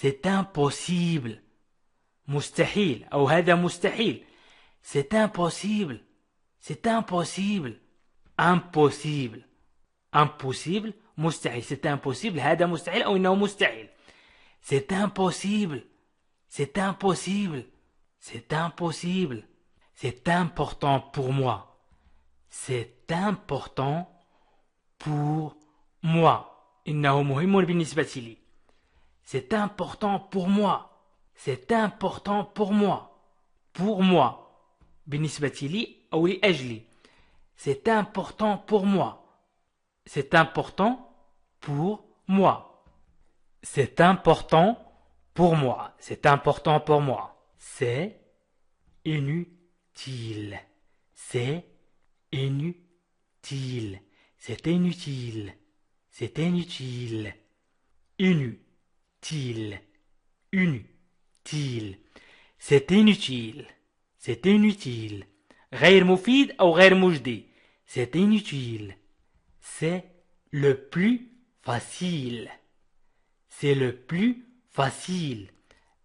c'est impossible. مستحيل أو هذا مستحيل. C'est impossible. C'est impossible. Impossible. Impossible. مستحيل. C'est impossible. هذا مستحيل أو إنه مستحيل. C'est impossible. C'est impossible. C'est impossible. C'est important pour moi. C'est important pour moi. إنه مهم بالنسبة لي. C'est important pour moi. C'est important pour moi. Pour moi. بالنسبة لي أو لأجلي. C'est important pour moi. C'est important pour moi. C'est important pour moi. C'est important pour moi. C'est inutile. C'est inutile. C'est inutile. C'est inutile. Inutile. Inutile. C'est inutile. C'est inutile. غير مفيد أو غير مجدي. C'est inutile. C'est le plus facile. C'est le plus facile.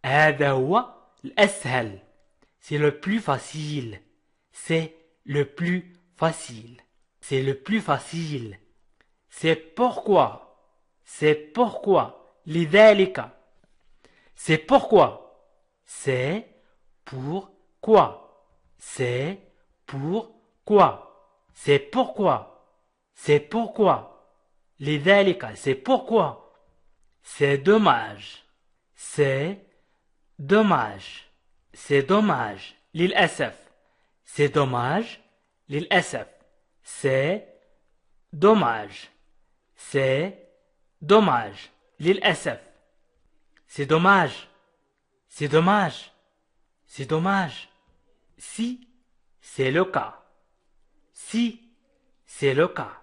هذا هو الأسهل. C'est le plus facile. C'est le plus facile. C'est le plus facile. C'est pourquoi. C'est pourquoi. لذلك. C'est pourquoi. C'est pourquoi. C'est pourquoi. C'est pourquoi. C'est pourquoi. لذلك. C'est pourquoi. C'est dommage. C'est dommage. C'est dommage. للأسف. C'est dommage. للأسف. C'est dommage. C'est dommage. للأسف. C'est dommage. C'est dommage. C'est dommage. Si c'est le cas. Si c'est le cas.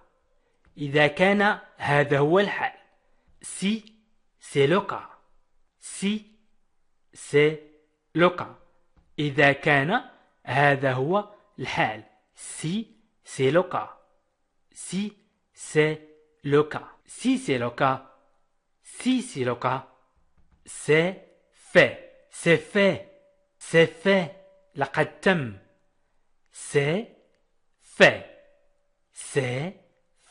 إذا كان هذا هو الحال. Si c'est le cas. Si c'est le cas. إذا كان هذا هو الحال. Si c'est le cas. Si c'est le cas. Si c'est le cas. Si c'est le cas. C'est fait. C'est fait. C'est fait. لقد تم. C'est fait. C'est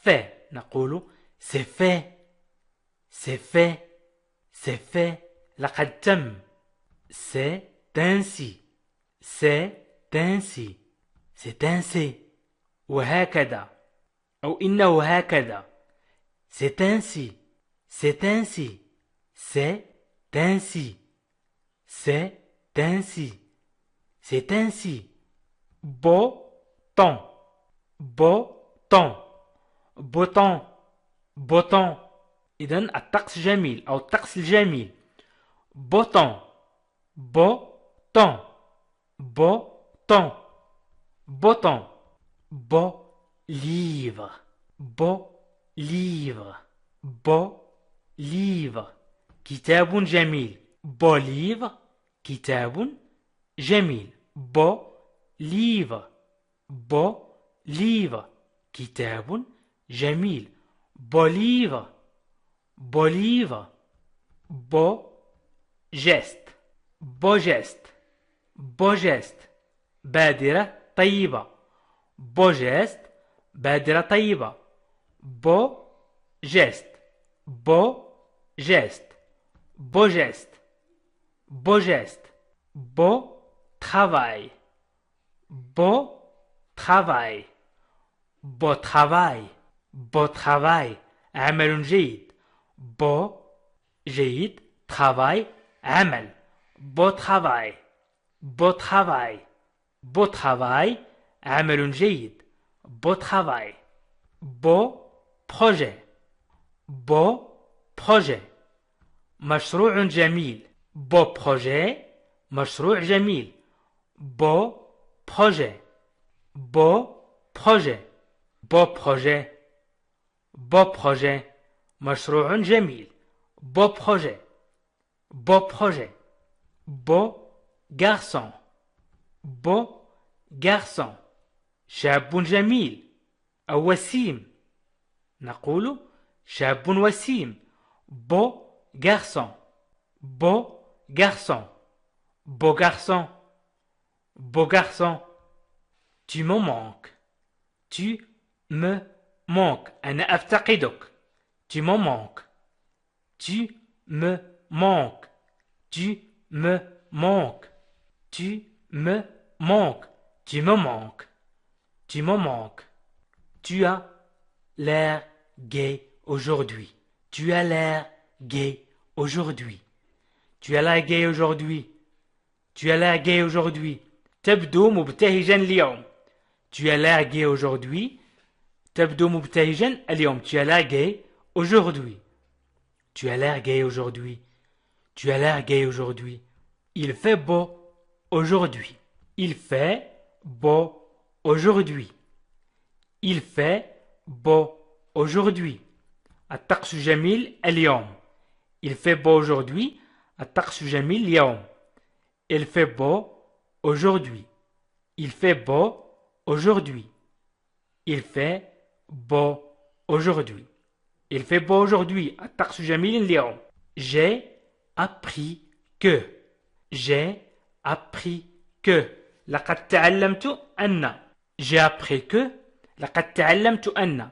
fait. نقول c'est fait. C'est fait. C'est fait. لقد تم. C'est ainsi. C'est ainsi. C'est ainsi. وهكذا. أو إنه هكذا. C'est ainsi. C'est ainsi. C'est ainsi. C'est ainsi. C'est ainsi. Beau temps. Beau temps. Beau temps. Beau temps. إذن الطقس جميل أو الطقس الجميل. Beau temps. Beau temps. Beau temps. Beau temps. Beau livre. Beau livre. Beau livre. كتاب جميل. Beau livre. كتاب جميل. Beau livre. Beau livre. كتاب جميل. Beau livre. Beau livre. Beau geste. Beau geste. Beau geste. بادرة طيبة. Beau geste. بادرة طيبة. Beau geste. Beau geste. Beau geste. Beau geste. Beau travail. Beau travail. Beau travail. Beau travail. عمل جيد. Beau جيد. Travail. عمل. Beau travail. Beau travail. Beau travail. عمل جيد. Beau travail. Beau projet. Beau projet. مشروع جميل. Beau projet. مشروع جميل. Beau projet. Beau projet. Beau projet. Beau projet. مشروع جميل. Beau projet. Beau projet. Beau garçon. Beau garçon. شاب جميل أو وسيم. نقول شاب وسيم. Beau garçon. beau garçon, beau garçon, beau garçon. Tu me manques, tu me manques. أنا أفتقدك. Tu me manques, tu me manques, tu me manques, tu me manques, tu me manques, tu me manques. Tu as l'air gai aujourd'hui. Tu as l'air gai aujourd'hui. Tu as l'air gai aujourd'hui. Tu as l'air gai aujourd'hui. تبدو مبتهجا اليوم. Tu as l'air gai aujourd'hui. تبدو مبتهجا اليوم. Tu as l'air gai aujourd'hui. Tu as l'air gai aujourd'hui. Tu as l'air gai aujourd'hui. Il fait beau aujourd'hui. Il fait beau aujourd'hui. Il fait beau aujourd'hui. الطقس جميل اليوم. Il fait beau aujourd'hui. الطقس جميل اليوم. Il fait beau aujourd'hui. Il fait beau aujourd'hui. Il fait beau aujourd'hui. Il fait beau aujourd'hui. الطقس جميل اليوم. J'ai appris que. J'ai appris que. لقد تعلمت أن. J'ai appris que. لقد تعلمت أن.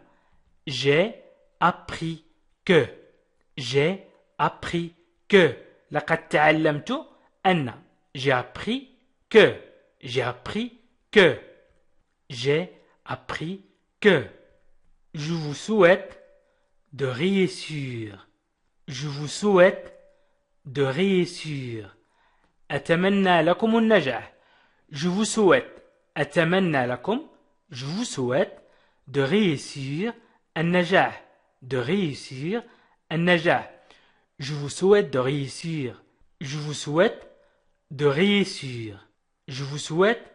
J'ai appris que. J'ai appris que. لقد تعلمت أن. J'ai appris que. J'ai appris que. J'ai appris que. Je vous souhaite de réussir. Je vous souhaite de réussir. أتمنى لكم النجاح. Je vous souhaite. أتمنى لكم. Je vous souhaite de réussir النجاح. De réussir النجاح. Je vous souhaite de réussir. Je vous souhaite de réussir. Je vous souhaite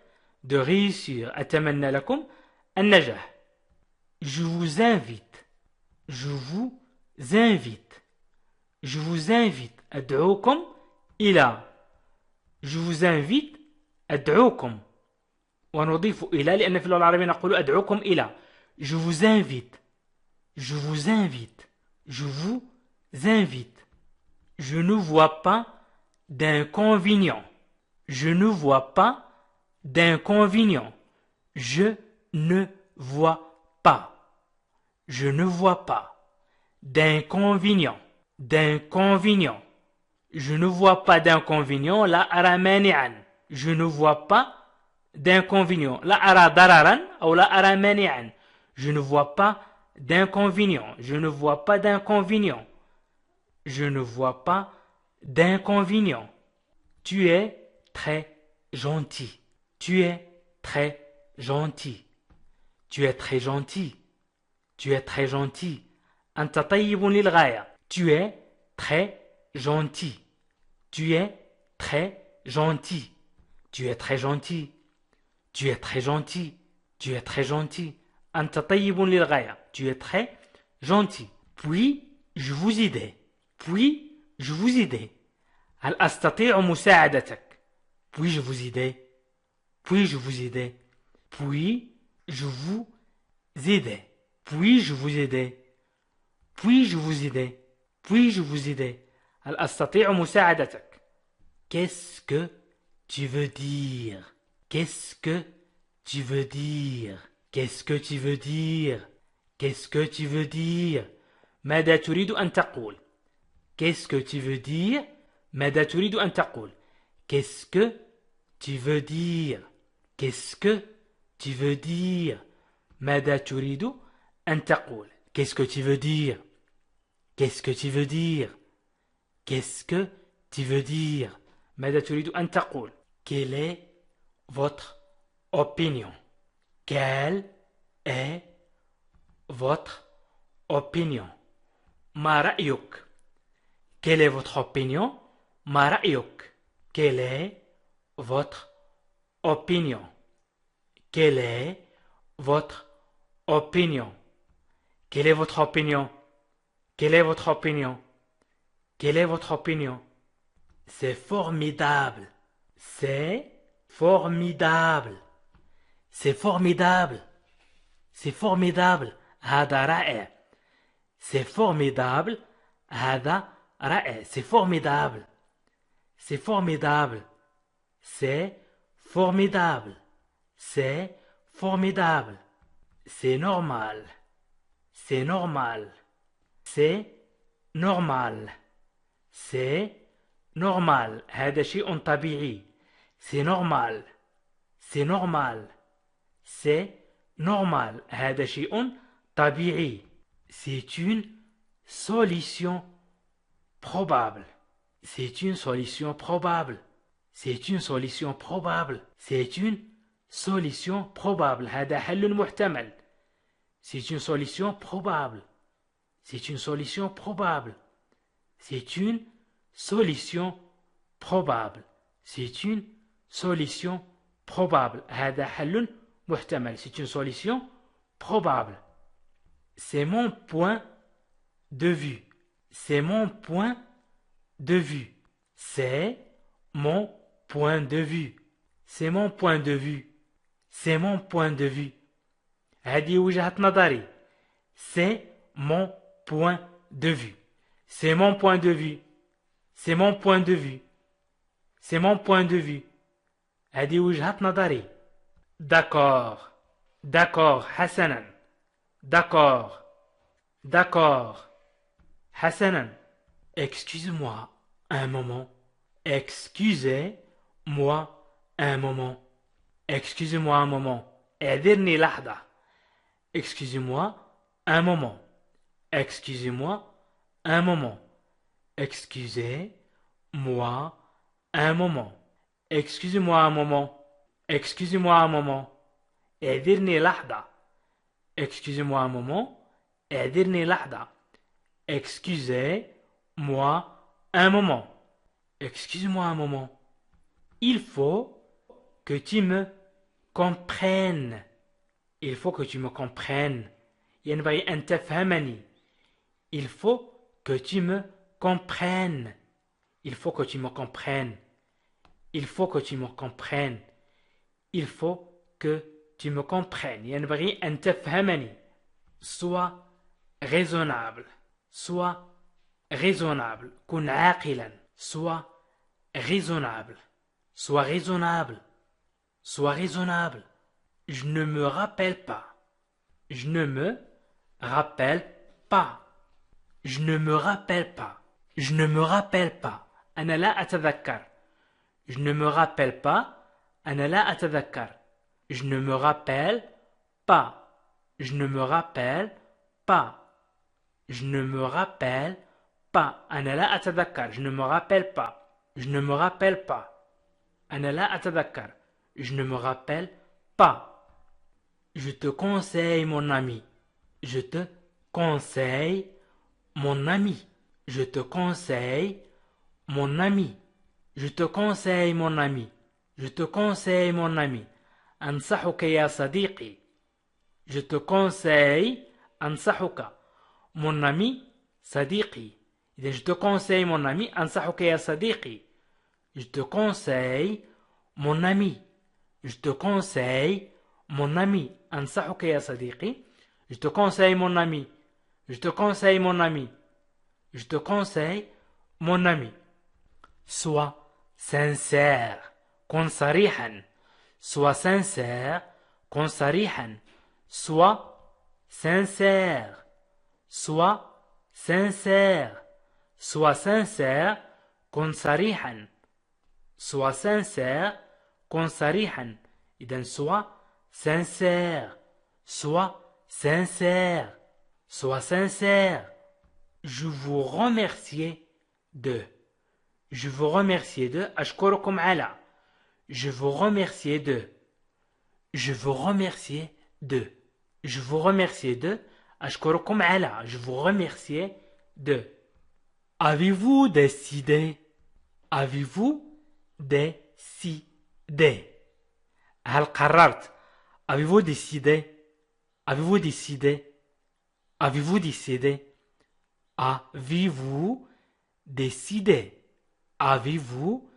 de réussir. أتمنى لكم النجاح. Je vous invite. Je vous invite. Je vous invite. أدعوكم إلى. Je vous invite. أدعوكم. ونضيف إلى لأن في اللغة العربية نقول أدعوكم إلى. Je vous invite. Je vous invite. Je vous invite. Je ne vois pas d'inconvénient. Je ne vois pas d'inconvénient. Je ne vois pas. Je ne vois pas d'inconvénient. D'inconvénient. Je ne vois pas d'inconvénient. لا أرى مانعا. Je ne vois pas d'inconvénient. لا أرى ضررا أو لا أرى مانعا. Je ne vois pas d'inconvénient. Je ne vois pas d'inconvénient. Je ne vois pas d'inconvénient. Tu es très gentil. Tu es très gentil. Tu es très gentil. Tu es très gentil. أنت طيب للغاية. Tu es très gentil. Tu es très gentil. Tu es très gentil. Tu es très gentil. Tu es très gentil. أنت طيب للغاية. Tu es très gentil. Puis je vous aide. Puis je vous aide. هل أستطيع مساعدتك? Puis je vous aide. Puis je vous aide. Puis je vous aide. Puis je vous aide. Puis je vous aide. Puis je vous aide. هل أستطيع مساعدتك? Qu'est-ce que tu veux dire? Qu'est-ce que tu veux dire? Qu'est-ce que tu veux dire? Qu'est-ce que tu veux dire? ماذا تريد أن تقول? Qu'est-ce que tu veux dire? ماذا تريد أن تقول? Qu'est-ce que tu veux dire? Qu'est-ce que tu veux dire? ماذا تريد أن تقول? Qu'est-ce que tu veux dire? Qu'est-ce que tu veux dire? Qu'est-ce que tu veux dire? ماذا تريد أن تقول? Quelle est votre opinion? Quelle est votre opinion? ما رأيك? Quelle est votre opinion? ما رأيك? Quelle est votre opinion? Quelle est votre opinion? Quelle est votre opinion? Quelle est votre opinion? Quelle est votre opinion? C'est formidable. C'est formidable. C'est formidable. C'est formidable. هذا رائع. C'est formidable. هذا رائع. C'est formidable. C'est formidable. C'est formidable. C'est formidable. C'est normal. C'est normal. C'est normal. C'est normal. هذا شيء طبيعي. C'est normal. C'est normal. C'est normal. هذا شيء طبيعي. C'est une solution probable. C'est une solution probable. C'est une solution probable. C'est une solution probable. هذا حل محتمل. C'est une solution probable. C'est une solution probable. C'est une solution probable. C'est une solution probable. هذا حل محتمل. C'est une solution probable. C'est mon point de vue. C'est mon point de vue. C'est mon point de vue. C'est mon point de vue. C'est mon point de vue. هذه وجهة نظري. C'est mon point de vue. C'est mon point de vue. C'est mon point de vue. C'est mon point de vue. هذه وجهة نظري. D'accord. D'accord. حسنا. D'accord. D'accord. حسنا. Excuse-moi un moment. Excusez-moi un moment. Excusez-moi un moment. اعذرني لحظة. Excusez-moi un moment. Excusez-moi un moment. Excusez-moi un moment. Excusez-moi un moment. Excusez-moi un moment. اعذرني لحظة. Excusez-moi un moment. اعذرني لحظة. Excusez-moi un moment. Excuse-moi un moment. Il faut que tu me comprennes. Il faut que tu me comprennes. ينبغي أن تفهمني. Il faut que tu me comprennes. Il faut que tu me comprennes. Il faut que tu me comprennes. Il faut que tu me comprennes. ينبغي أن تفهمني. Sois raisonnable. Sois raisonnable. كن عاقلا. Sois raisonnable. Sois raisonnable. Sois raisonnable. Je ne me rappelle pas. Je ne me rappelle pas. Je ne me rappelle pas. Je ne me rappelle pas. أنا لا أتذكر. Je ne me rappelle pas. أنا لا أتذكر. Je ne me rappelle pas. Je ne me rappelle pas. Je ne me rappelle pas. أنا لا أتذكر. Je ne me rappelle pas. Je ne me rappelle pas. أنا لا أتذكر. Je ne me rappelle pas. Je te conseille mon ami. Je te conseille mon ami. Je te conseille mon ami. Je te conseille mon ami. Je te conseille mon ami. أنصحك يا صديقي. Je te conseille أنصحك. Mon ami صديقي. إذا je te conseille mon ami أنصحك يا صديقي. Je te conseille mon ami. Je te conseille mon ami. أنصحك يا صديقي. Je te conseille mon ami. Je te conseille mon ami. Je te conseille mon ami. Sois sincère. كن صريحا. Sois sincère. كن صريحا. Sois sincère. Sois sincère. Sois sincère. كن صريحا. Sois sincère. كن صريحا. إذن sois sincère. Sois sincère. Sois sincère. Je vous remercie de. Je vous remercie de. أشكركم على. Je vous remercie de. Je vous remercie de. Je vous remercie de. أشكركم على. Je vous remercie de. Avez-vous décidé? Avez-vous décidé? هل قررت? Avez-vous décidé? Avez-vous décidé? Avez-vous décidé? Avez-vous décidé? Avez-vous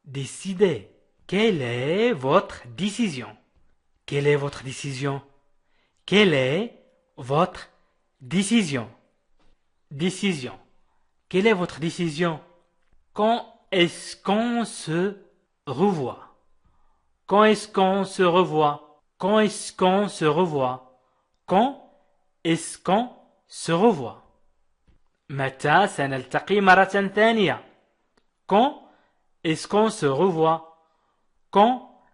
décidé? Quelle est votre décision? Quelle est votre décision? Quelle est votre décision? Décision. Quelle est votre décision? Quand est-ce qu'on se revoit? Quand est-ce qu'on se revoit? Quand est-ce qu'on se revoit? Quand est-ce qu'on se revoit? متى سنلتقي مرة ثانية? Quand est-ce qu'on se revoit? Quand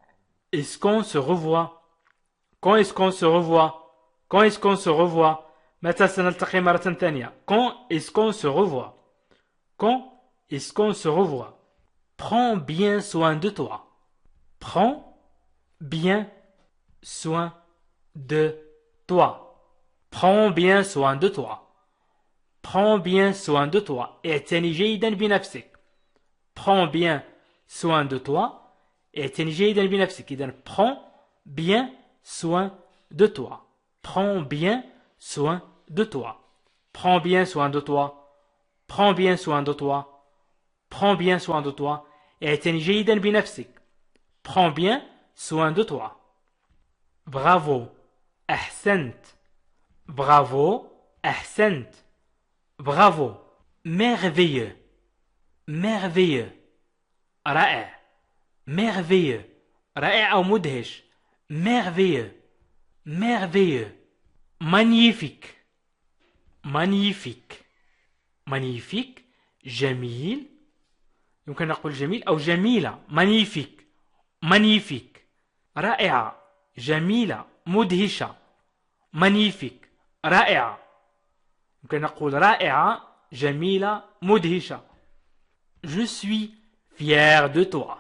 est-ce qu'on se revoit? Quand est-ce qu'on se revoit? Quand est-ce qu'on se revoit? متى سنلتقي مرة ثانية? Quand est-ce qu'on se revoit? Quand est-ce qu'on se revoit? Prends bien soin de toi. Prends bien soin de toi. Prends bien soin de toi. Prends bien soin de toi. اعتني جيدا بنفسك. Prends bien soin de toi. اعتني جيدا بنفسك. إذن prends bien soin de toi. Prends bien soin de toi. Prends bien soin de toi. Prends bien soin de toi. Prends bien soin de toi. اعتني جيدا بنفسك. Prends bien soin de toi. Bravo. أحسنت. Bravo. أحسنت. Bravo. Merveilleux. Merveilleux. رائع. Merveilleux. رائع أو مدهش. Merveilleux. Merveilleux. Magnifique. Magnifique. Magnifique. جميل. يمكن نقول جميل أو جميلة. Magnifique. Magnifique. رائعة. جميلة. مدهشة. Magnifique. رائعة. يمكن نقول رائعة. جميلة. مدهشة. Je suis fier de toi.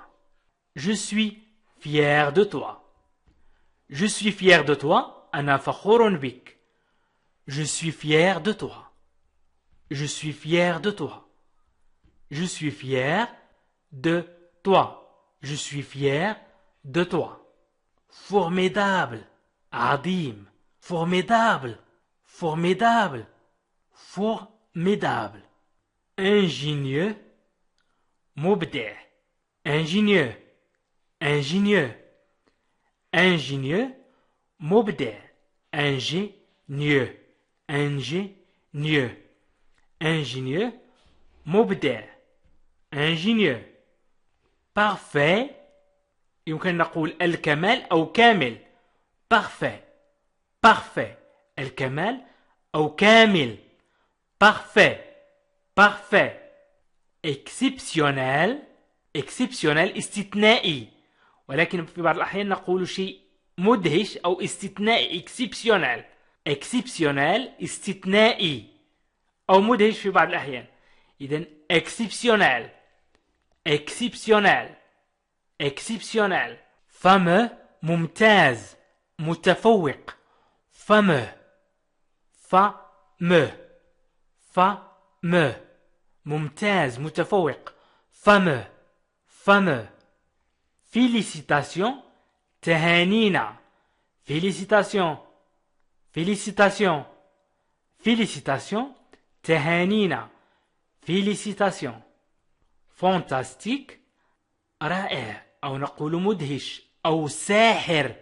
Je suis fier de toi. Je suis fier de toi. أنا فخور بك. Je suis fier de toi. Je suis fier de toi. Je suis fier de toi. Je suis fier de toi. Formidable. عظيم. Formidable. Formidable. Formidable. Ingénieux. مبدع. Ingénieux. Ingénieux. Ingénieux. مبدع. Ingénieux. Ingénieux. Ingénieux. مبدع. Ingénieux. Parfait. يمكن نقول الكمال أو كامل. Parfait. Parfait. الكمال أو كامل. Parfait. Parfait. Exceptionnel. Exceptionnel استثنائي. ولكن في بعض الأحيان نقول شيء مدهش أو استثنائي. Exceptionnel. Exceptionnel استثنائي أو مدهش في بعض الأحيان. إذن exceptionnel. Exceptionnel. Exceptionnel. Fameux. ممتاز. متفوق. Fameux. Fameux. Fameux. ممتاز. متفوق. Fameux. Fameux. Félicitations. تهانينا. Félicitations. Félicitations. Félicitations. تهانينا. Félicitations. Fantastique. رائع أو نقول مدهش أو ساحر.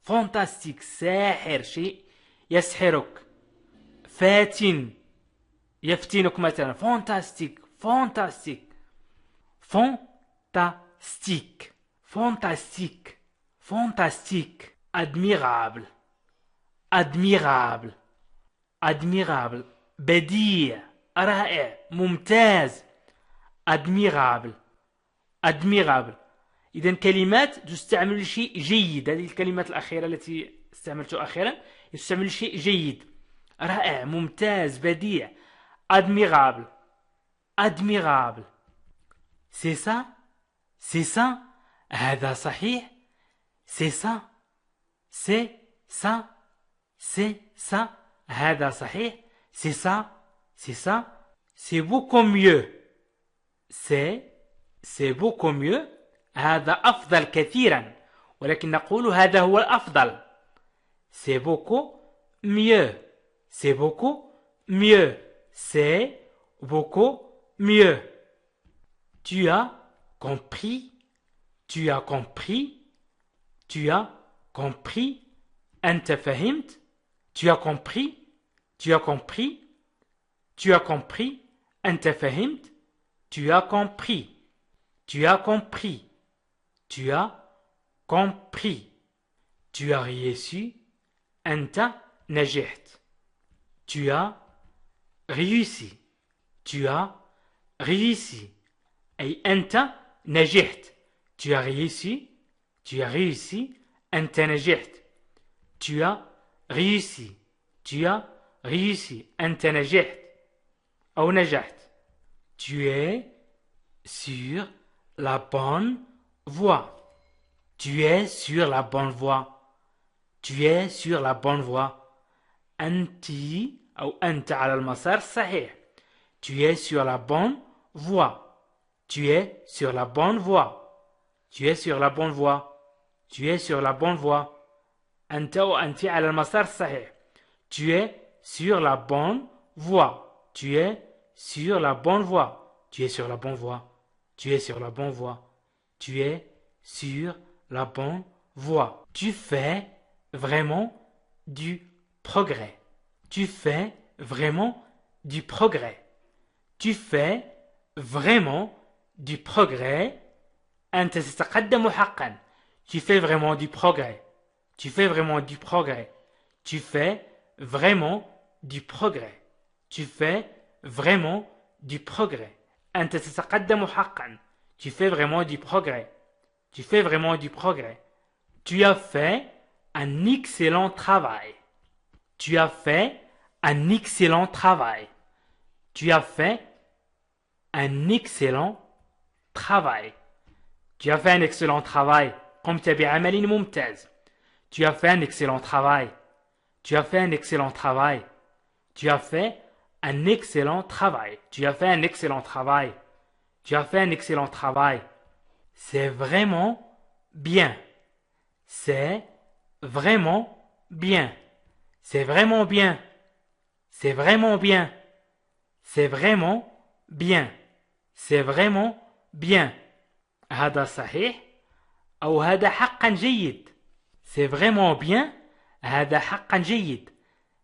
Fantastique. ساحر. شيء يسحرك. فاتن. يفتنك مثلا. Fantastique. Fantastique. Fantastique. Fantastique. Fantastique. Admirable. Admirable. Admirable. بديع. رائع. ممتاز. Admirable. Admirable. إذن كلمات تستعمل لشيء جيد. هذه الكلمات الأخيرة التي استعملتها أخيرا يستعمل لشيء جيد. رائع. ممتاز. بديع. Admirable. Admirable. C'est ça. C'est ça. هذا صحيح. C'est ça. C'est ça. C'est ça. هذا صحيح. C'est ça. C'est ça. C'est beaucoup mieux. C'est beaucoup mieux. هذا أفضل كثيرا. ولكن نقول هذا هو الأفضل. C'est beaucoup mieux. C'est beaucoup mieux. C'est beaucoup mieux. Tu as compris. Tu as compris. Tu as compris. أنت فهمت. Tu as compris. Tu as compris. Tu as compris. أنت فهمت. Tu as compris. Tu as compris. Tu as compris. Tu as réussi. أنت نجحت. Tu as réussi. Tu as réussi. أي أنت نجحت. Tu as réussi. Tu as réussi. أنت نجحت. Tu as réussi. Tu as réussi. أنت نجحت. أو نجحت. Tu es sur la bonne voie. Tu es sur la bonne voie. Tu es sur la bonne voie. أنت أو أنت على المسار الصحيح. Tu es sur la bonne voie. Tu es sur la bonne voie. Tu es sur la bonne voie. Tu es sur la bonne voie. أنت وأنت على المسار الصحيح. Tu es sur la bonne voie. Tu es sur la bonne voie. Tu es sur la bonne voie. Tu es sur la bonne voie. Tu es sur la bonne voie. Tu fais vraiment du progrès. Tu fais vraiment du progrès. Tu fais vraiment du progrès. أنت تتقدم حقا. Tu fais vraiment du progrès. Tu fais vraiment du progrès. Tu fais vraiment du progrès. Tu fais vraiment du progrès. أنت تتقدم حقا. Tu fais vraiment du progrès. Tu fais vraiment du progrès. Tu as fait un excellent travail. Tu as fait un excellent travail. Tu as fait un excellent travail. Tu as fait un excellent travail. قمت بعمل ممتاز. Tu as fait un excellent travail. Tu as fait un excellent travail. Tu as fait un excellent travail. Tu as fait un excellent travail. Tu as fait un excellent travail. C'est vraiment bien. C'est vraiment bien. C'est vraiment bien. C'est vraiment bien. C'est vraiment bien. C'est vraiment bien. هذا صحيح أو هذا حقا جيد. C'est vraiment bien. هذا حقا جيد.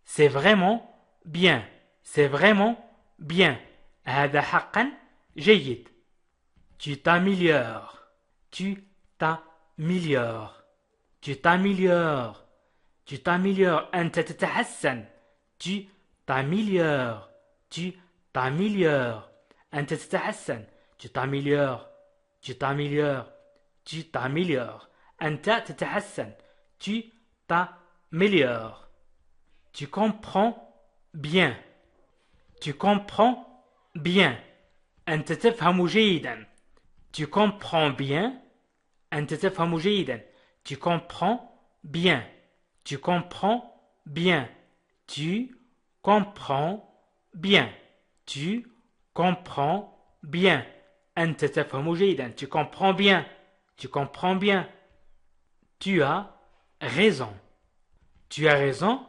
C'est vraiment bien. C'est vraiment bien. هذا حقا جيد. Tu t'améliores. Tu t'améliores. Tu t'améliores. Tu t'améliores. أنت تتحسن. Tu t'améliores. Tu t'améliores. أنت تتحسن. Tu t'améliores. Tu t'améliores. Tu t'améliores. أنت تتحسن. Tu t'améliores. Tu comprends bien. Tu comprends bien. أنت تفهم جيدا. Tu comprends bien. أنت تفهم جيدا. Tu comprends bien. Tu comprends bien. Tu comprends bien. Tu comprends bien. أنت تفهم جيدا. Tu comprends bien. Tu comprends bien. Tu as raison. Tu as raison.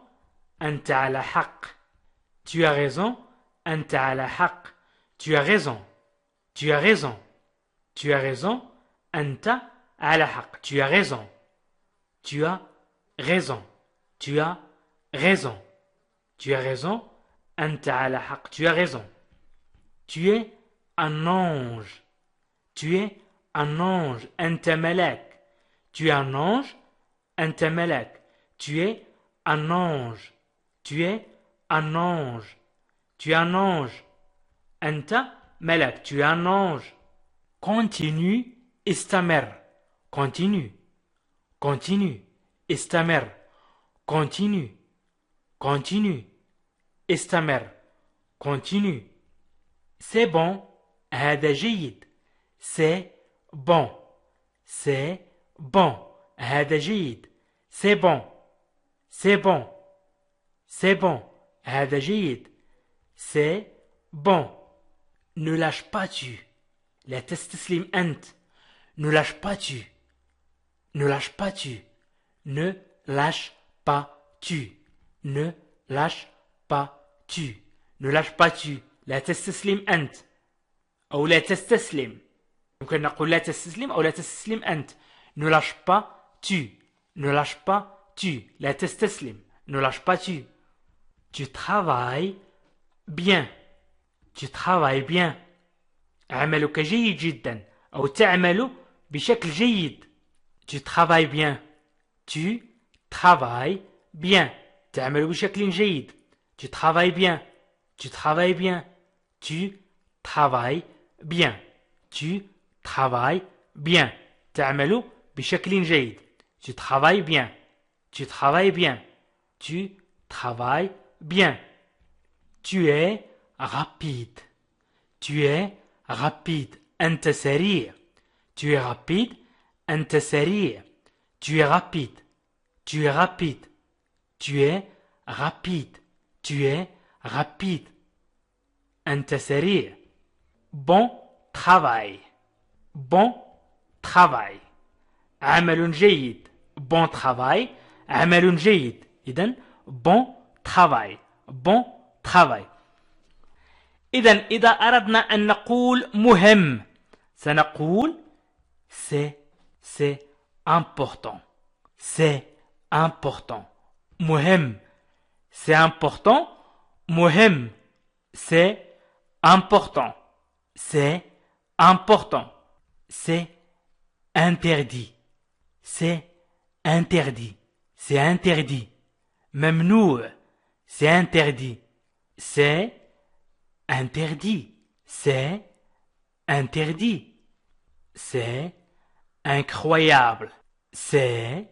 أنت على حق. Tu as raison. أنت على حق. Tu as raison. Tu as raison. Tu as raison. أنت على حق. Tu as raison. Tu as raison. Tu as raison. Tu as raison. أنت على حق. Tu as raison. Tu es un ange. Tu es un ange. أنت ملاك. Tu es un ange. أنت ملاك. Tu es un ange. Tu es un ange. Tu es un ange. أنت ملاك. Tu es un ange. Continue. استمر. Continue. Continue. استمر. Continue. Continue. استمر. Continue. C'est bon. هذا جيد. C'est bon. C'est bon. هذا جيد. C'est bon. C'est bon. C'est bon. هذا جيد. C'est bon. Ne lâche pas tu. لا تستسلم أنت. Ne lâche pas tu. Ne lâche pas tu. Ne lâche pas tu. Ne lâche pas tu. Ne lâche pas tu. لا تستسلم أنت. أو لا تستسلم. يمكن نقول لا تستسلم أو لا تستسلم أنت. Ne lâche pas tu. Ne lâche pas tu. لا تستسلم. Ne lâche pas tu. Tu travailles bien. Tu travailles bien. عملك جيد جدا. أو تعمل بشكل جيد. tu travailles bien. tu travailles bien. تعمل بشكل جيد. tu travailles bien. tu travailles bien. tu travailles bien. tu travailles bien. تعمل بشكل جيد. tu travailles bien. tu travailles bien. tu travailles bien. tu es rapide. tu es rapide. أنت سريع. tu es rapide. أنت سريع. tu es rapide. tu es rapide. tu es rapide. tu es rapide. أنت سريع. bon travail. bon travail. عمل جيد. bon travail. عمل جيد. إذن bon travail. bon travail. إذا أردنا أن نقول مهم سنقول c'est important. c'est important. مهم c'est important. مهم c'est important. c'est important. c'est interdit. c'est interdit. c'est interdit. ممنوع c'est interdit. c'est interdit. c'est interdit. c'est incroyable. c'est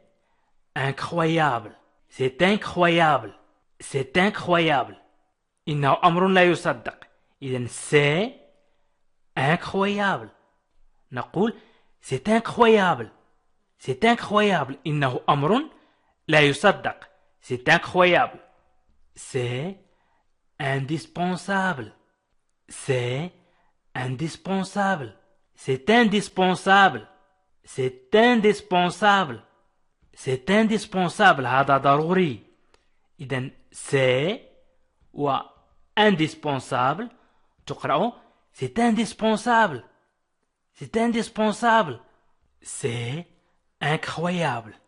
incroyable. c'est incroyable. c'est incroyable. إنه أمر لا يصدق. إذن c'est incroyable. نقول c'est incroyable. c'est incroyable. إنه أمر لا يصدق. c'est incroyable. c'est indispensable. c'est indispensable. c'est indispensable. c'est indispensable. c'est indispensable. هذا ضروري. إذن c'est و indispensable تقرأ c'est indispensable. c'est indispensable. c'est incroyable.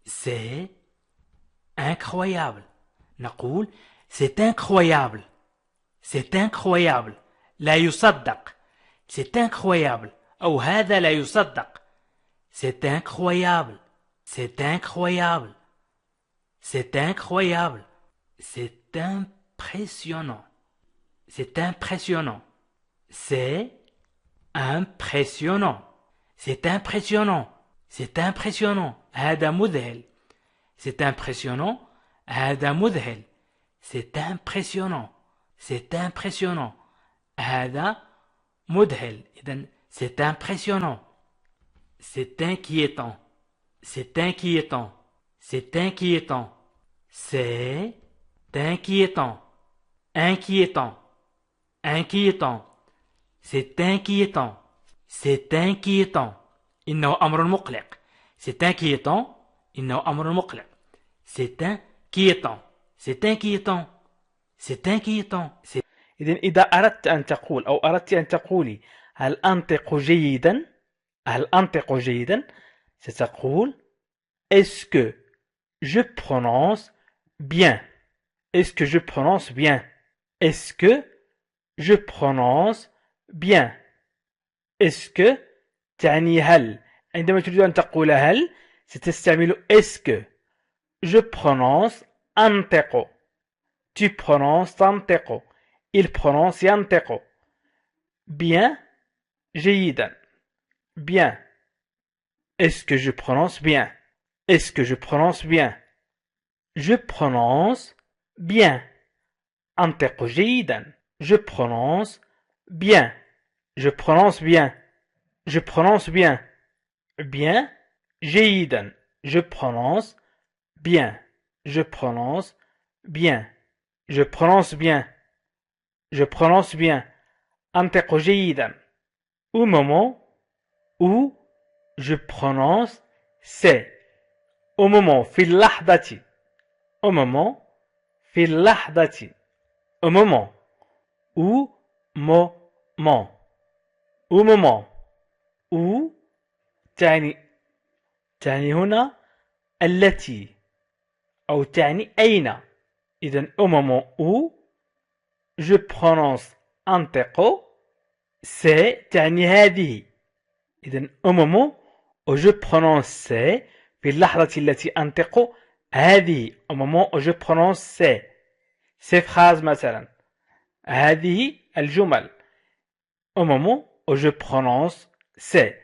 c'est incroyable. نقول c'est incroyable. c'est incroyable. لا يصدق. c'est incroyable. أو هذا لا يصدق. c'est incroyable. c'est incroyable. c'est incroyable. c'est impressionnant. c'est impressionnant. c'est impressionnant. c'est impressionnant. c'est impressionnant. هذا مذهل. c'est impressionnant. هذا مذهل. c'est impressionnant. c'est impressionnant. هذا مذهل. إذن c'est impressionnant. c'est inquiétant. c'est inquiétant. c'est inquiétant. c'est inquiétant. inquiétant. inquiétant. c'est inquiétant. c'est inquiétant. إنه أمر مقلق. c'est inquiétant. إنه أمر مقلق. c'est inquiétant. c'est inquiétant. c'est inquiétant. إذن إذا أردت أن تقول أو أردت أن تقولي هل أنطق جيدا؟ هل أنطق جيدا؟ ستقول est-ce que je prononce bien? est-ce que je prononce bien? est-ce que je prononce bien? est-ce que تعني هل. عندما تريد أن تقول هل ستستعمل est-ce que. je prononce أنطق. tu prononces تنطق. il prononce ينطق. bien جيدا. bien. est-ce que je prononce bien? est-ce que je prononce bien? je prononce bien. أنطق جيدا. je prononce bien. je prononce bien. je prononce bien. bien جيدا. je prononce bien. je prononce bien. je prononce bien. je prononce bien. أنطق جيدا. au moment où je prononce c'est. au moment في اللحظة. au moment في اللحظة. au moment ou moment. au moment ou تعني هنا التي أو تعني أين. إذن au moment où je prononce أنطق c'est تعني هذه. إذن au moment où je prononce c'est في اللحظة التي أنطق هذه au moment où je prononce ces phrases مثلا هذه الجمل au moment où je prononce c'est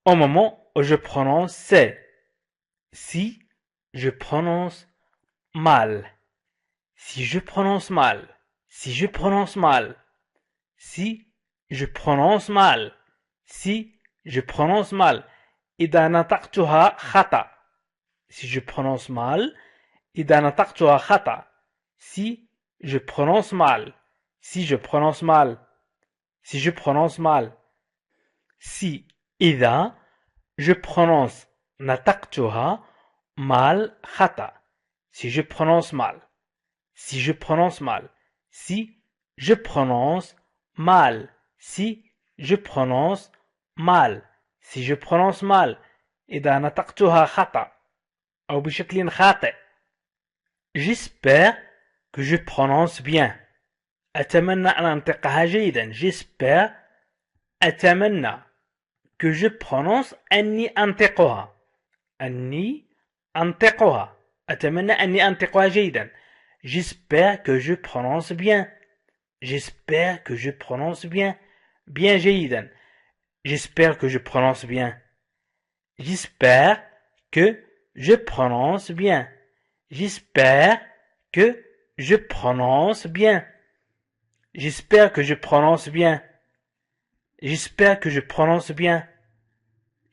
au moment où je prononce c'est si je prononce mal si je prononce mal si je prononce mal si je prononce mal si je prononce mal إذا نطقتها خطأ si je prononce mal إذا نطقتها خطأ si je prononce mal si je prononce mal si je prononce mal si إذا je prononce نطقتها mal خطأ si je prononce mal si je prononce mal si je prononce mal si je prononce mal si je prononce mal إذا نطقتها خطأ أو بشكل خاطئ j'espère que je prononce bien أتمنى أن أنطقها جيدا j'espère أتمنى que je prononce أني أنطقها أني أنطقها أتمنى أني أنطقها جيدا j'espère que je prononce bien j'espère que je prononce bien bien جيدا j'espère que je prononce bien j'espère que je prononce bien j'espère que je prononce bien j'espère que je prononce bien j'espère que je prononce bien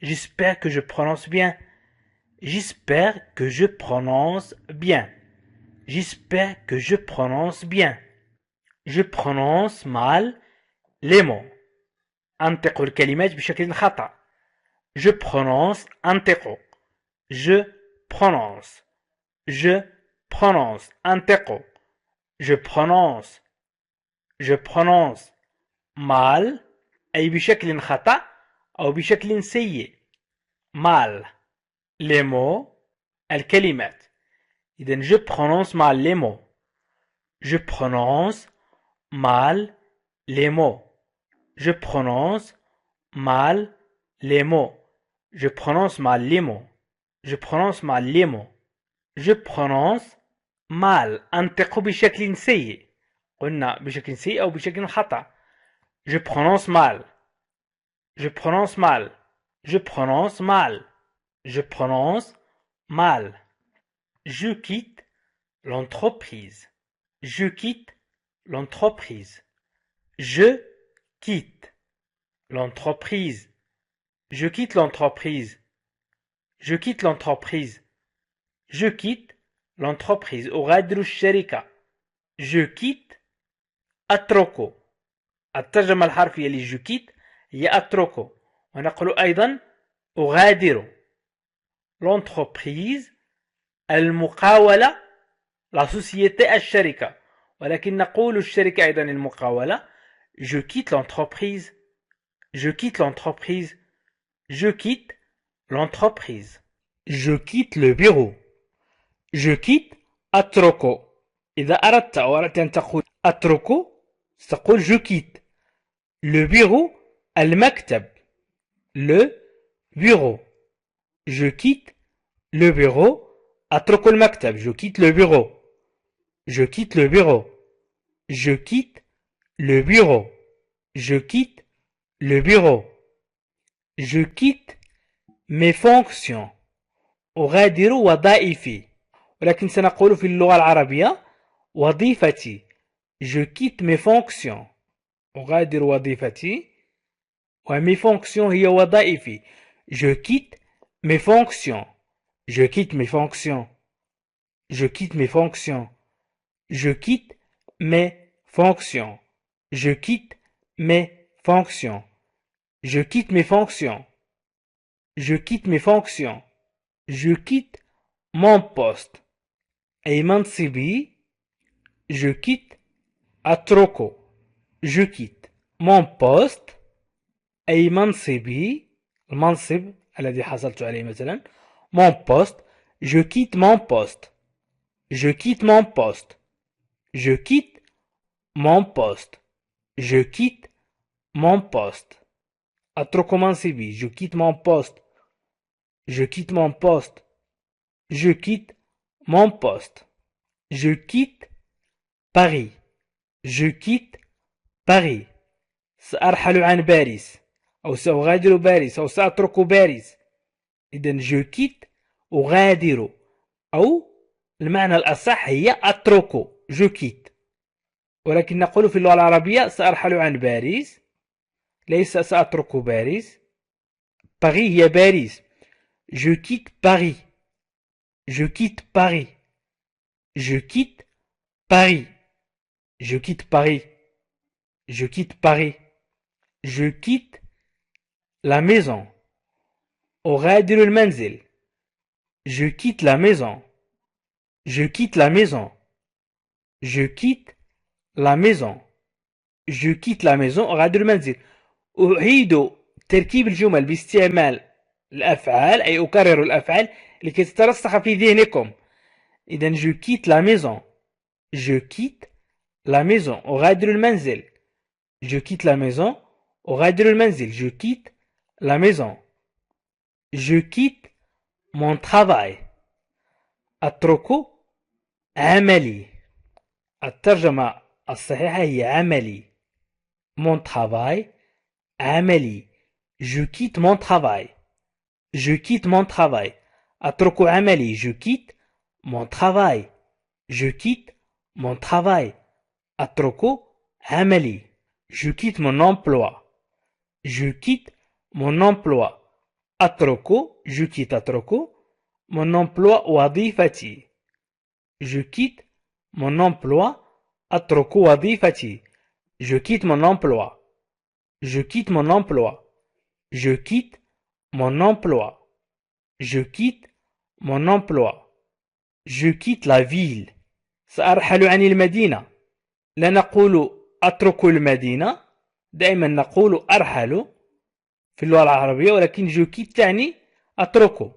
j'espère que je prononce bien j'espère que je prononce bien j'espère que je prononce bien je prononce mal les mots أنطق الكلمات بشكل خطأ je prononce أنطق je prononce je prononce أنطق je prononce je prononce mal أي بشكل خطأ أو بشكل سيء mal les mots الكلمات إذن je prononce mal les mots je prononce mal les mots je prononce mal les mots je prononce mal les mots je prononce mal les mots je prononce mal أنطق بشكل سيء قلنا بشكل سيء أو بشكل خطأ je prononce mal je prononce mal je prononce mal je prononce mal je quitte l'entreprise je quitte l'entreprise je quitte l'entreprise je quitte l'entreprise je quitte l'entreprise je quitte l'entreprise أغادر الشركة je quitte أترك الترجمة الحرفية ل je quitte هي أترك ونقول أيضا أغادر l'entreprise المقاولة la société الشركة ولكن نقول الشركة أيضا المقاولة je quitte l'entreprise je quitte l'entreprise je quitte l'entreprise je quitte le bureau je quitte أترك إذا أردت أن تقول أترك ستقول je quitte le bureau المكتب le bureau je quitte le bureau أترك المكتب je quitte le bureau je quitte le bureau je quitte le bureau je quitte le bureau je quitte mes fonctions أغادر وظائفي ولكن سنقول في اللغة العربية وظيفتي je quitte mes fonctions أغادر وظيفتي ومي fonctions هي وظائفي je quitte mes fonctions je quitte mes fonctions je quitte mes fonctions je quitte mes fonctions je quitte mes fonctions je quitte mes fonctions je quitte mes fonctions je quitte mon poste أي منصبي je quitte أترك je quitte mon poste أي منصبي المنصب الذي حصلت عليه مثلا mon poste je quitte mon poste je quitte mon poste je quitte mon poste je quitte mon poste أترك منصبي. Je quitte mon poste. Je quitte mon poste. Je quitte mon poste. Je quitte Paris. Je quitte Paris. سأرحل عن باريس أو سأغادر باريس أو سأترك باريس. إذن je quitte أغادر أو المعنى الأصح هي أترك. je quitte. ولكن نقول في اللغة العربية سأرحل عن باريس ليس سأترك باريس. باريس هي باريس. je quitte Paris. je quitte Paris. je quitte Paris. je quitte Paris. je quitte Paris. je quitte la maison. أغادر المنزل. je quitte la maison. je quitte la maison. je quitte la maison. je quitte la maison. أغادر المنزل. أعيد تركيب الجمل باستعمال الأفعال أي أكرر الأفعال لكي تترسخ في ذهنكم. إذن je quitte la maison. je quitte la maison. أغادر المنزل. je quitte la maison. أغادر المنزل. je quitte la maison. je quitte mon travail. أترك عملي. الترجمة الصحيحة هي عملي. mon travail. عملي. je quitte mon travail. je quitte mon travail. أترك عملي. je quitte mon travail. je quitte mon travail. أترك عملي. je quitte mon emploi. je quitte mon emploi. أترك je quitte أترك mon emploi وظيفتي. je quitte mon emploi. أترك وظيفتي. je quitte mon emploi. je quitte mon emploi. je quitte mon emploi. je quitte mon emploi. je quitte la ville. سأرحل عن المدينة. لا نقول أترك المدينة. دائما نقول أرحل في اللغة العربية ولكن je quitte تعني أترك.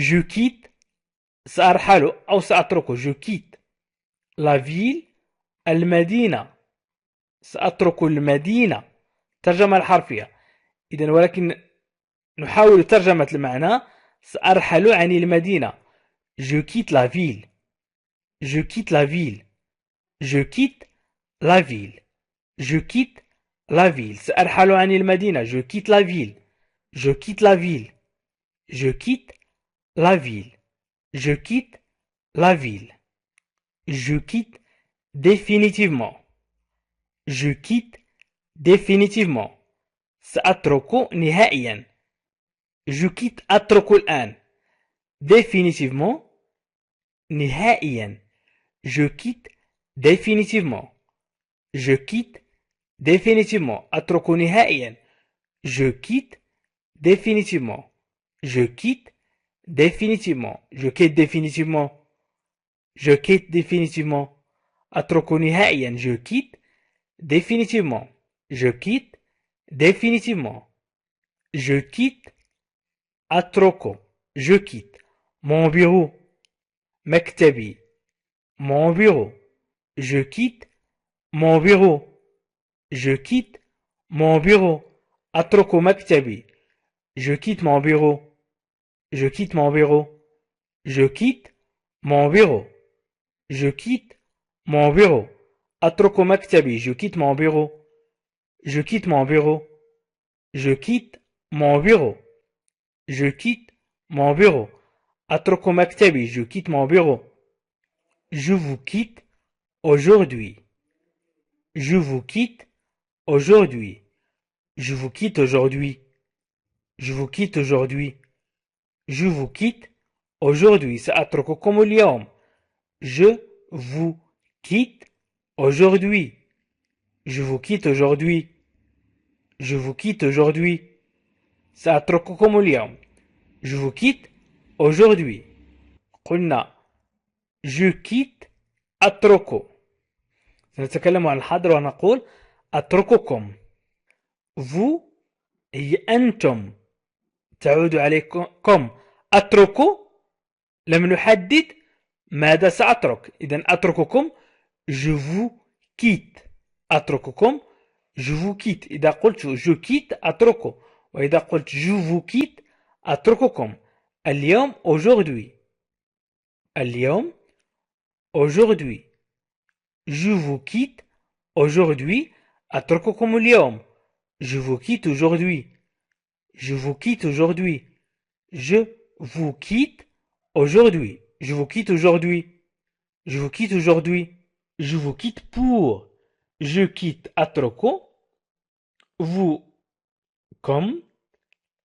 je quitte سأرحل أو سأترك. je quitte la ville المدينة. سأترك المدينة. ترجمة الحرفية. إذن ولكن نحاول ترجمة المعنى. سأرحل عن المدينة. je quitte la ville. je quitte la ville. je quitte la ville. je quitte la ville. سأرحل عن المدينة. je quitte la ville. je quitte la ville. je quitte la ville. je quitte la ville. je quitte définitivement. je quitte définitivement. سأترك نهائيا. je quitte أترك الآن. définitivement نهائيا. je quitte définitivement. je quitte définitivement. أترك نهائيا. je quitte définitivement. je quitte définitivement. je quitte définitivement. je quitte définitivement. أترك نهائيا. je quitte définitivement. je quitte définitivement. je quitte أترك. je quitte mon bureau. مكتبي. mon bureau. je quitte mon bureau. je quitte mon bureau. أترك مكتبي. je quitte mon bureau. je quitte mon bureau. je quitte mon bureau. je quitte mon bureau. أترك مكتبي. je quitte mon bureau. je quitte mon bureau. je quitte mon bureau. je quitte mon bureau. أترك مكتبي. je quitte mon bureau. je vous quitte aujourd'hui. je vous quitte aujourd'hui. je vous quitte aujourd'hui. je vous quitte aujourd'hui. je vous quitte aujourd'hui. سأترككم اليوم. je vous quitte aujourd'hui. je vous quitte aujourd'hui. je vous quitte aujourd'hui. سأترككم اليوم. je vous quitte aujourd'hui. قلنا je quitte أترك. سنتكلم عن الحاضر ونقول أترككم. vous هي أنتم تعود عليكم. أترك لم نحدد ماذا سأترك. إذن أترككم je vous quitte. أترككم je vous quitte. إذا قلت je quitte أترك وإذا قلت je vous quitte أترككم اليوم aujourd'hui اليوم aujourd'hui je vous quitte aujourd'hui أترككم اليوم je vous quitte aujourd'hui je vous quitte aujourd'hui je vous quitte aujourd'hui je vous quitte aujourd'hui je vous quitte aujourd'hui je vous quitte pour je quitte أترك vous comme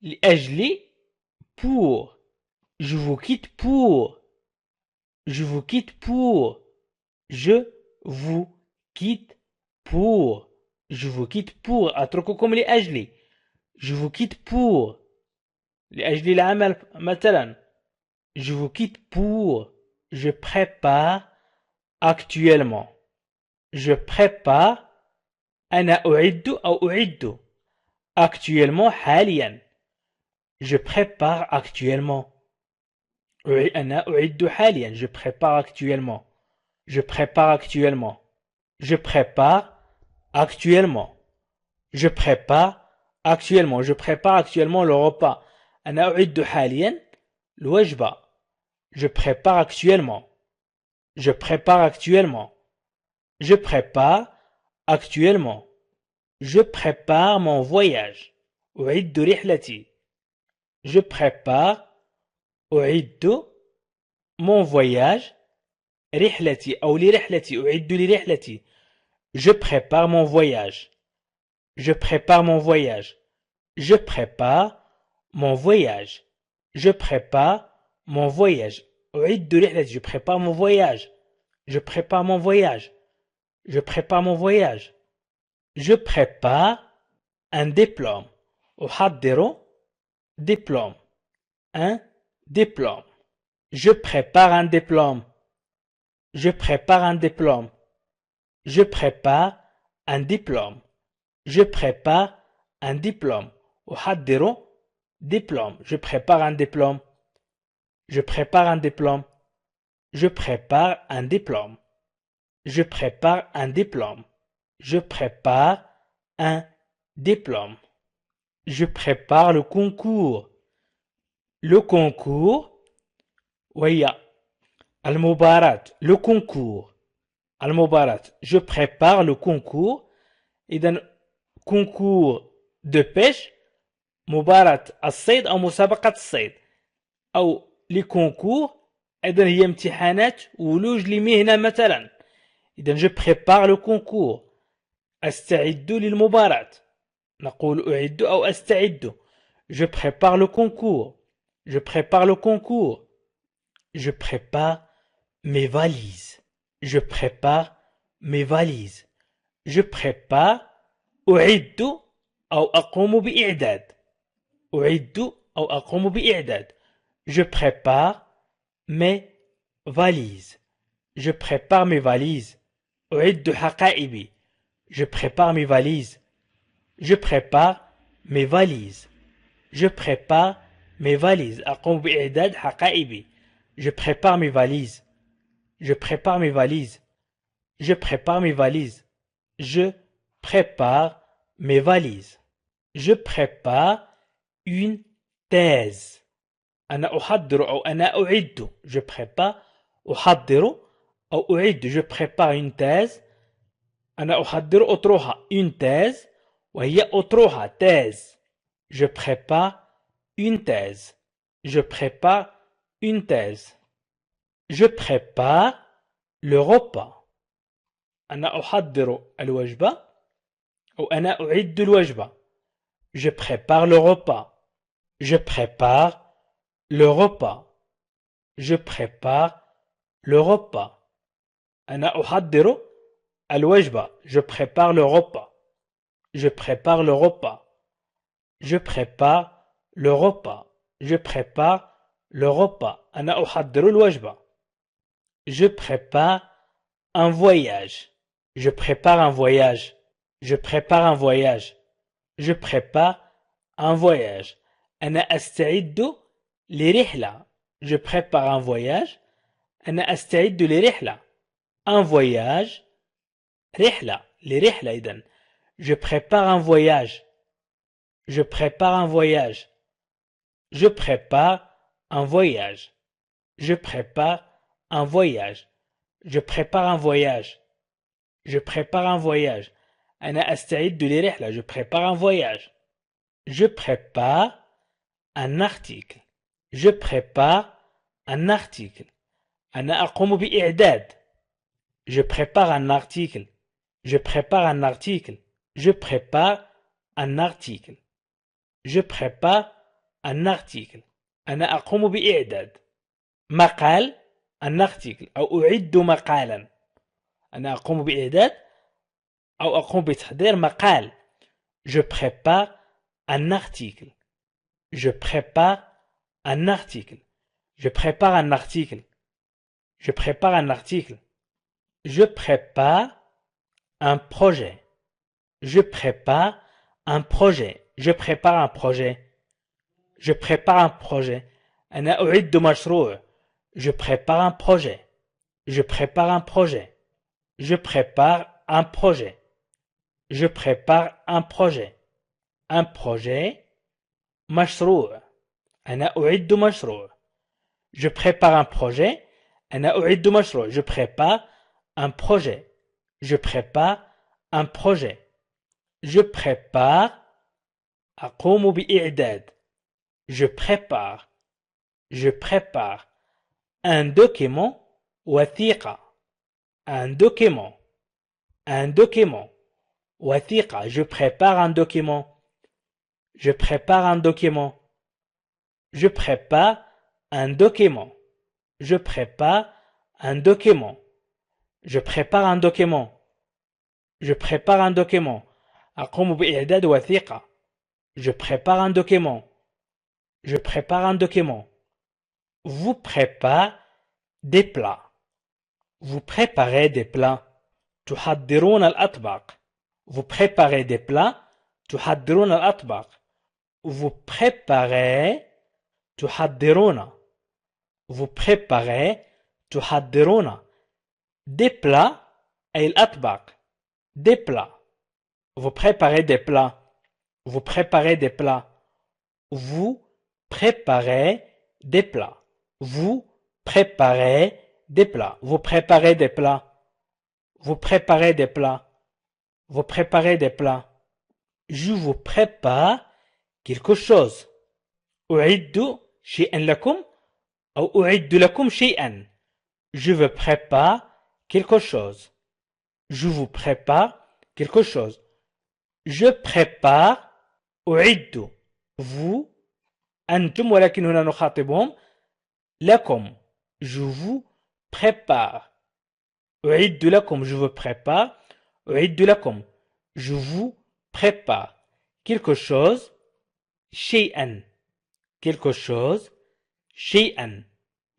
لأجل pour je vous quitte pour je vous quitte pour je vous quitte pour je vous quitte pour أترككم لأجلي je vous quitte pour لأجل العمل مثلا je vous quitte pour je prépare actuellement je prépare أنا أعد أو أعد actuellement حاليا je prépare actuellement أنا أعد حاليا je prépare actuellement je prépare actuellement je prépare actuellement je prépare actuellement je prépare actuellement le repas أنا أعد حاليا الوجبة je prépare actuellement je prépare actuellement je prépare actuellement je prépare mon voyage أعد رحلتي je prépare أعد mon voyage رحلتي أو لرحلتي أعد لرحلتي je prépare mon voyage je prépare mon voyage je prépare mon voyage je prépare mon voyage أعد رحلتي je prépare mon voyage je prépare mon voyage je prépare mon voyage je prépare un diplôme أحضر diplôme un diplôme je prépare un diplôme je prépare un diplôme je prépare un diplôme je prépare un diplôme أحضر diplôme je prépare un diplôme je prépare un diplôme je prépare un diplôme je prépare un diplôme je prépare un diplôme je prépare le concours le concours وهي المباراة le concours المباراة je prépare le concours إذا concours de pêche مباراة الصيد أو مسابقة الصيد أو لي كونكور أيضا هي امتحانات ولوج لمهنة مثلا إذا je prépare le concours أستعد للمباراة نقول أعد أو أستعد je prépare le concours je prépare le concours je prépare mes valises je prépare mes valises je prépare أعد أو أقوم بإعداد أعد أو أقوم بإعداد je prépare mes valises je prépare mes valises أعد حقائبي je prépare mes valises je prépare mes valises je prépare mes valises أقوم بإعداد حقائبي je prépare mes valises je prépare mes valises je prépare mes valises je prépare mes valises je prépare une thèse أنا أحضر أو أنا أعد je prépare أحضر أو أعد je prépare une thèse أنا أحضر أطروحة une thèse وهي أطروحة thèse je prépare une thèse je prépare une thèse je prépare le repas أنا أحضر الوجبة أو أنا أعد الوجبة je prépare le repas je prépare le repas je prépare le repas أنا أحضر الوجبة je prépare le repas je prépare le repas je prépare le repas je prépare le repas أنا أحضر الوجبة je prépare un voyage je prépare un voyage je prépare un voyage je prépare un voyage أنا أستعد لرحلة je prépare un voyage أنا أستعد لرحلة un voyage رحلة لرحلة إذن je prépare un voyage Je prépare un voyage. Je prépare un voyage. Je prépare un voyage. Je prépare un voyage. Je prépare un voyage. أنا أستعد لرحلة. Je prépare un voyage. Je prépare un article. Je prépare un article. أنا أقوم بإعداد. Je prépare un article. Je prépare un article. Je prépare un article. Je prépare un article. أنا أقوم بإعداد مقال un article أو أعد مقالا. أنا أقوم بإعداد أو أقوم بتحضير مقال. Je prépare un article. Je prépare un article. Je prépare un article. Je prépare un article. Je prépare un projet. Je prépare un projet. Je prépare un projet. Je prépare un projet. أنا أعد مشروع. Je prépare un projet. Je prépare un projet. Je prépare un projet. Je prépare un projet. Un projet. مشروع. أنا أعد مشروع. Je prépare un projet. أنا أعد مشروع. Je prépare un projet. Je prépare un projet. Je prépare. أقوم بإعداد. Je prépare. Je prépare. Un document. وثيقة. Un document. Un document. وثيقة. Je prépare un document. Je prépare un document. Je prépare un document. Je prépare un document. Je prépare un document. Je prépare un document. أقوم بإعداد وثيقة. Je prépare un document. Je prépare un document. Vous préparez des plats. Vous préparez des plats. تحضرون الأطباق. Vous préparez des plats. تحضرون الأطباق. Vous préparez. تحضرون. Vous préparez. تحضرون. Des plats أي الأطباق. Des plats. Vous préparez des plats. Vous préparez des plats. Vous préparez des plats. Vous préparez des plats. Vous préparez des plats. Vous préparez des plats. Vous préparez des plats. Je vous prépare quelque chose. أعد شيئا لكم أو أعد لكم شيئا. Je vous prépare quelque chose. Je vous prépare quelque chose. Je prépare. أعد. Vous. أنتم ولكن هنا نخاطبهم. لكم. Je vous prépare. أعد لكم. Je vous prépare. أعد لكم. Je vous prépare. Quelque chose. شيئا. Quelque chose. شيئا.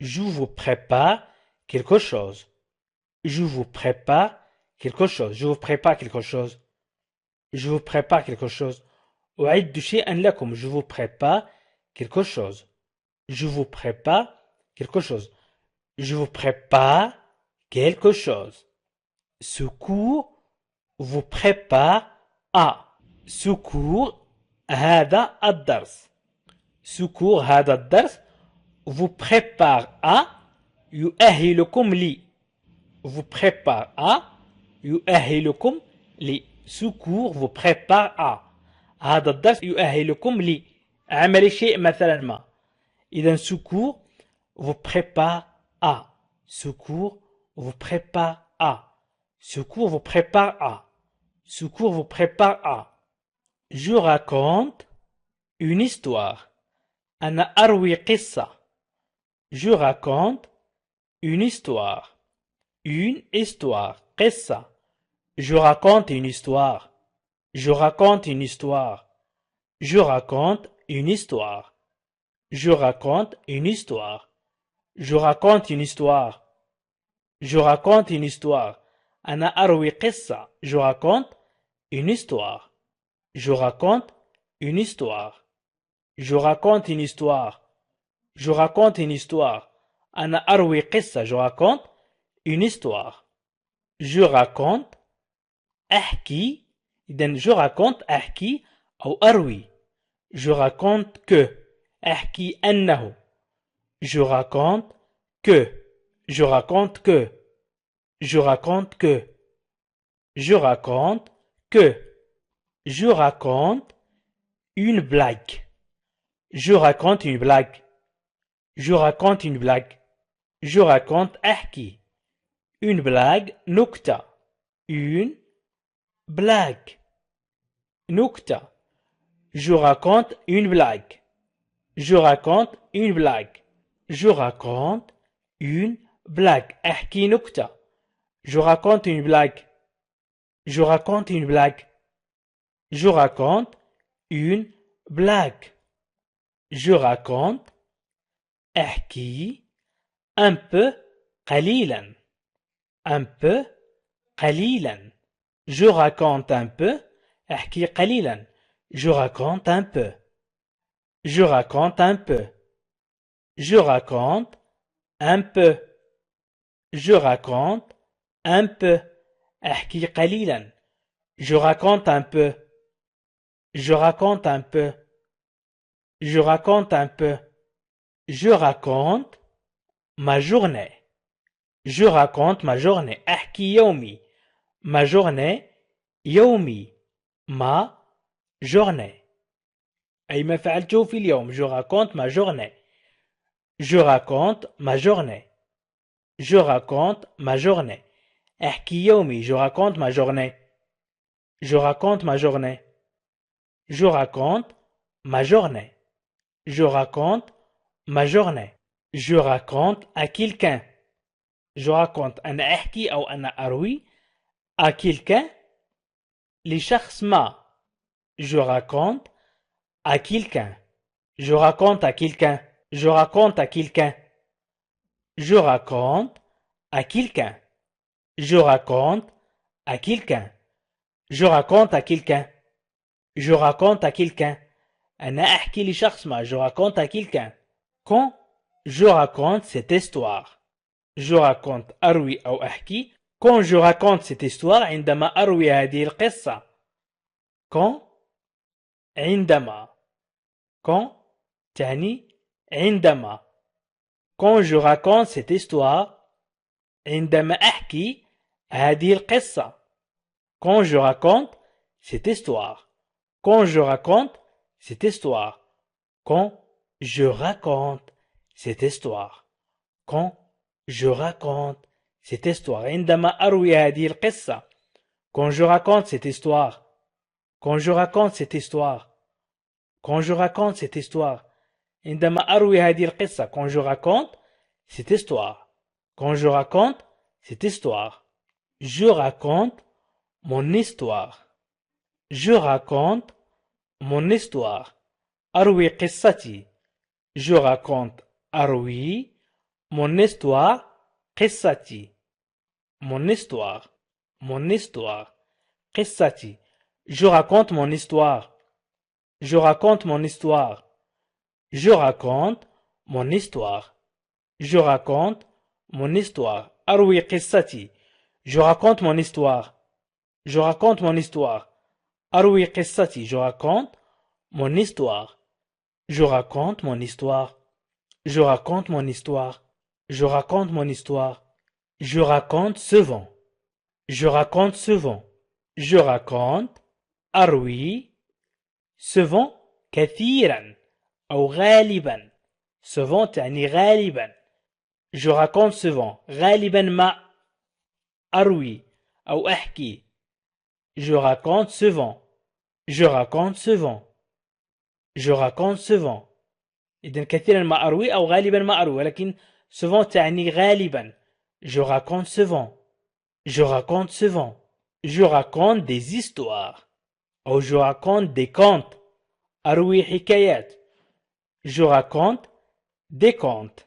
Je vous prépare quelque chose. Je vous prépare quelque chose. Je vous prépare quelque chose. Je vous prépare quelque chose. أعد شيئا لكم. Je vous prépare quelque chose. Je vous prépare quelque chose. Je vous prépare quelque chose. Secours vous prépare à. Secours هذا الدرس. Secours هذا الدرس vous prépare à يؤهلكم لي. Vous prépare à يؤهلكم لي. Secours vous prépare à. هذا الدرس يؤهلكم لي. عمل شيء مثلا ما. إذا secours vous prépare à. Secours vous prépare à. Secours vous prépare à. Secours vous prépare à. Je raconte une histoire. أنا أروي قصة. Je raconte une histoire. Une histoire. قصة. Je raconte une histoire. Je raconte une histoire. Je raconte une histoire. Je raconte une histoire. Je raconte une histoire. Je raconte une histoire. أنا أروي قصة. Je raconte une histoire. Je raconte une histoire. Je raconte une histoire. Je raconte une histoire. أنا أروي قصة. Je raconte une histoire. Je raconte. أحكي. إذن je raconte أحكي أو أروي. Je raconte que. أحكي أنه. Je raconte que. Je raconte que. Je raconte que. Je raconte que. Je raconte une blague. Je raconte une blague. Je raconte une blague. Je raconte أحكي. Une blague نكتة. Une blague. نكتة. Je raconte une blague. Je raconte une blague. Je raconte une blague. أحكي نكتة. Je raconte une blague. Je raconte une blague. Je raconte une blague. Je raconte أحكي un peu قليلا. Un peu قليلا. Je raconte un peu أحكي قليلا. Je raconte un peu. Je raconte un peu. Je raconte un peu. Je raconte un peu. أحكي قليلا. Je raconte un peu. Je raconte un peu. Je raconte un peu. Je raconte ma journée. Je raconte ma journée. أحكي يومي. Ma journée. يومي. Ma journée. أي ما فعلته في اليوم. Je raconte ma journée. Je raconte ma journée. Je raconte ma journée. أحكي يومي. Je raconte ma journée. Je raconte ma journée. Je raconte ma journée. Je raconte ma journée. Je raconte à quelqu'un. Je raconte أنا أحكي أو أنا أروي à quelqu'un لشخص ما. Je raconte à quelqu'un. Je raconte à quelqu'un. Je raconte à quelqu'un. Je raconte à quelqu'un. Je raconte à quelqu'un. Je raconte à quelqu'un. Je raconte à quelqu'un. أنا أحكي لشخص ما. Je raconte à quelqu'un. Quand je raconte cette histoire. Je raconte أروي أو أحكي. Quand je raconte cette histoire عندما أروي هذه القصة. Quand عندما. Quand تعني عندما. Quand je raconte cette histoire عندما أحكي هذه القصة. Quand je raconte cette histoire. Quand je raconte cette histoire. Quand je raconte cette histoire. Quand je raconte cette histoire. عندما أروي هذه القصة. Quand je raconte cette histoire. Quand je raconte cette histoire. Quand je raconte cette histoire. عندما أروي هذه القصة. Quand je raconte cette histoire. Quand je raconte cette histoire. Je raconte mon histoire. Je raconte mon histoire. أروي قصتي. Je raconte أروي mon histoire. قصتي. Mon histoire. Mon histoire. قصتي. Je raconte mon histoire. Je raconte mon histoire. Je raconte mon histoire. Je raconte mon histoire. أروي قصتي. Je raconte mon histoire. Je raconte mon histoire. أروي قصتي. Je raconte mon histoire. Je raconte mon histoire. Je raconte mon histoire. Je raconte mon histoire. Je raconte souvent. Je raconte souvent. Je raconte أروي souvent كثيرا أو غالبا. souvent تعني غالبا. Je raconte souvent. غالبا ما أروي أو أحكي. Je raconte souvent. Je raconte souvent. Je raconte souvent. إذن كثيرا ما أروي أو غالبا ما أروي. ولكن souvent تعني غالبا. Je raconte souvent. Je raconte souvent. Je raconte des histoires. أو je raconte des contes. أروي حكايات. Je raconte des contes.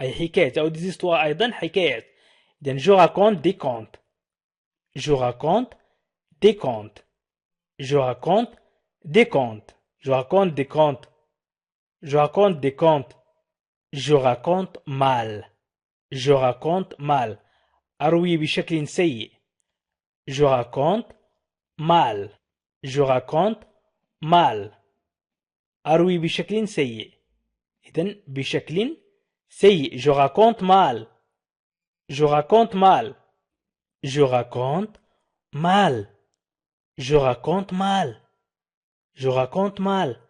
أي حكايات أو des histoires أيضا حكايات. إذن je raconte des contes. Je raconte des contes. Je raconte des contes. Je raconte des contes. Je raconte des contes. Je raconte mal. Je raconte mal. أروي بشكل سيء. Je raconte mal. Je raconte mal. أروي بشكل سيء. إذن بشكل سيء. Je raconte mal. Je raconte mal. Je raconte mal. Je raconte mal. Je raconte mal.